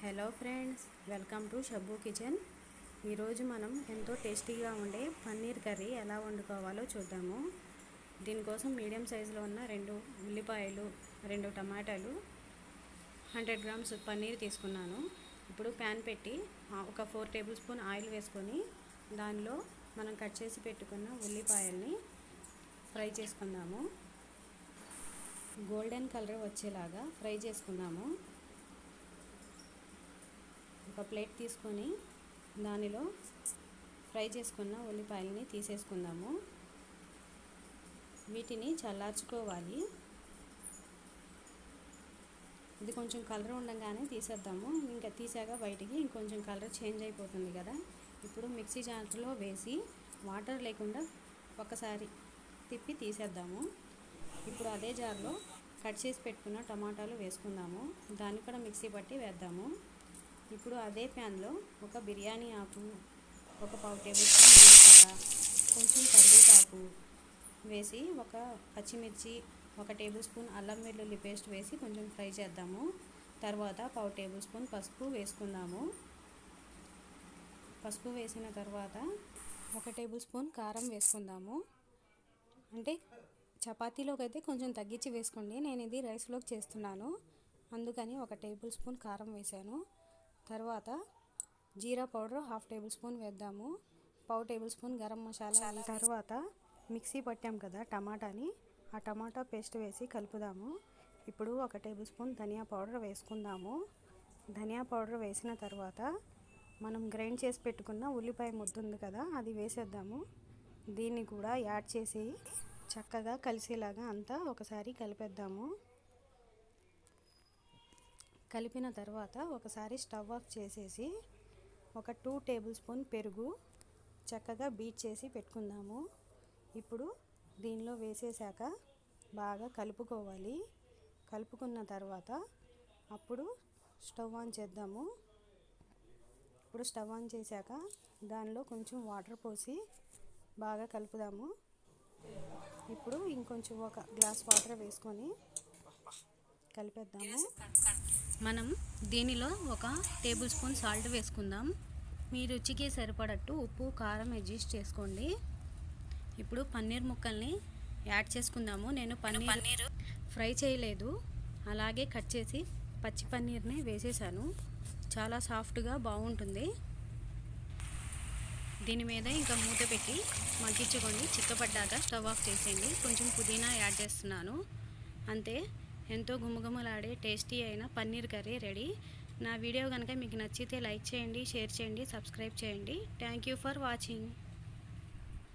Hello friends, welcome to Shabbu kitchen. ఈరోజు మనం ఎంతో టేస్టీగా ఉండే పన్నీర్ కర్రీ ఎలా వండుకోవాలో చూద్దాము. దీనికోసం మీడియం సైజులో ఉన్న 2 ఉల్లిపాయలు, 2 టమాటాలు, 100 గ్రామ్స్ పన్నీర్ తీసుకున్నాను. ఇప్పుడు ప్యాన్ పెట్టి ఒక 4 టేబుల్ స్పూన్ ఆయిల్ వేసుకొని దానిలో మనం కట్ చేసి పెట్టుకున్న ఉల్లిపాయల్ని ఫ్రై చేసుకుందాము. గోల్డెన్ కలర్ వచ్చేలాగా ఫ్రై చేసుకుందాము. ఒక ప్లేట్ తీసుకొని దానిలో ఫ్రై చేసుకున్న ఉల్లిపాయలని తీసేసుకుందాము. వీటిని చల్లార్చుకోవాలి. ఇది కొంచెం కలర్ ఉండగానే తీసేద్దాము. ఇంకా తీసాక బయటికి ఇంకొంచెం కలర్ చేంజ్ అయిపోతుంది కదా. ఇప్పుడు మిక్సీ జార్లో వేసి వాటర్ లేకుండా ఒకసారి తిప్పి తీసేద్దాము. ఇప్పుడు అదే జార్లో కట్ చేసి పెట్టుకున్న టమాటాలు వేసుకుందాము. దాన్ని కూడా మిక్సీ పట్టి వేద్దాము. ఇప్పుడు అదే ప్యాన్లో ఒక బిర్యానీ ఆకు, ఒక 1/2 టేబుల్ స్పూన్ జీలకర్ర, కొంచెం కరివేపాకు వేసి ఒక పచ్చిమిర్చి, 1 టేబుల్ స్పూన్ అల్లం వెల్లుల్లి పేస్ట్ వేసి కొంచెం ఫ్రై చేద్దాము. తర్వాత 1/2 టేబుల్ స్పూన్ పసుపు వేసుకుందాము. పసుపు వేసిన తర్వాత 1 టేబుల్ స్పూన్ కారం వేసుకుందాము. అంటే చపాతీలోకి అయితే కొంచెం తగ్గించి వేసుకోండి. నేను ఇది రైస్లోకి చేస్తున్నాను, అందుకని 1 టేబుల్ స్పూన్ కారం వేసాను. తర్వాత జీరా పౌడర్ 1/2 టేబుల్ స్పూన్ వేద్దాము. 1/2 టేబుల్ స్పూన్ గరం మసాలా. తర్వాత మిక్సీ పట్టాం కదా టమాటాని, ఆ టమాటా పేస్ట్ వేసి కలుపుదాము. ఇప్పుడు 1 టేబుల్ స్పూన్ ధనియా పౌడర్ వేసుకుందాము. ధనియా పౌడర్ వేసిన తర్వాత మనం గ్రైండ్ చేసి పెట్టుకున్న ఉల్లిపాయ ముద్ద ఉంది కదా, అది వేసేద్దాము. దీన్ని కూడా యాడ్ చేసి చక్కగా కలిసేలాగా అంతా ఒకసారి కలిపేద్దాము. కలిపిన తర్వాత ఒకసారి స్టవ్ ఆఫ్ చేసేసి ఒక 2 టేబుల్ స్పూన్ పెరుగు చక్కగా బీట్ చేసి పెట్టుకుందాము. ఇప్పుడు దీనిలో వేసేసాక బాగా కలుపుకోవాలి. కలుపుకున్న తర్వాత అప్పుడు స్టవ్ ఆన్ చేద్దాము. ఇప్పుడు స్టవ్ ఆన్ చేశాక దానిలో కొంచెం వాటర్ పోసి బాగా కలుపుదాము. ఇప్పుడు ఇంకొంచెం 1 గ్లాస్ వాటర్ వేసుకొని కలిపేద్దాము. మనం దీనిలో 1 టేబుల్ స్పూన్ సాల్ట్ వేసుకుందాం. మీ రుచికి సరిపడట్టు ఉప్పు, కారం అడ్జస్ట్ చేసుకోండి. ఇప్పుడు పన్నీర్ ముక్కల్ని యాడ్ చేసుకుందాము. నేను పన్నీర్ ఫ్రై చేయలేదు, అలాగే కట్ చేసి పచ్చి పన్నీర్ని వేసేసాను. చాలా సాఫ్ట్గా బాగుంటుంది. దీని మీద ఇంకా మూత పెట్టి మగ్గించుకోండి. చిక్కపడ్డాక స్టవ్ ఆఫ్ చేసేయండి. కొంచెం పుదీనా యాడ్ చేస్తున్నాను. అంతే, ఎంతో గుమగుమలాడే టేస్టీ అయిన పన్నీర్ కర్రీ రెడీ. నా వీడియో కనుక మీకు నచ్చితే లైక్ చేయండి, షేర్ చేయండి, సబ్స్క్రైబ్ చేయండి. Thank you for watching.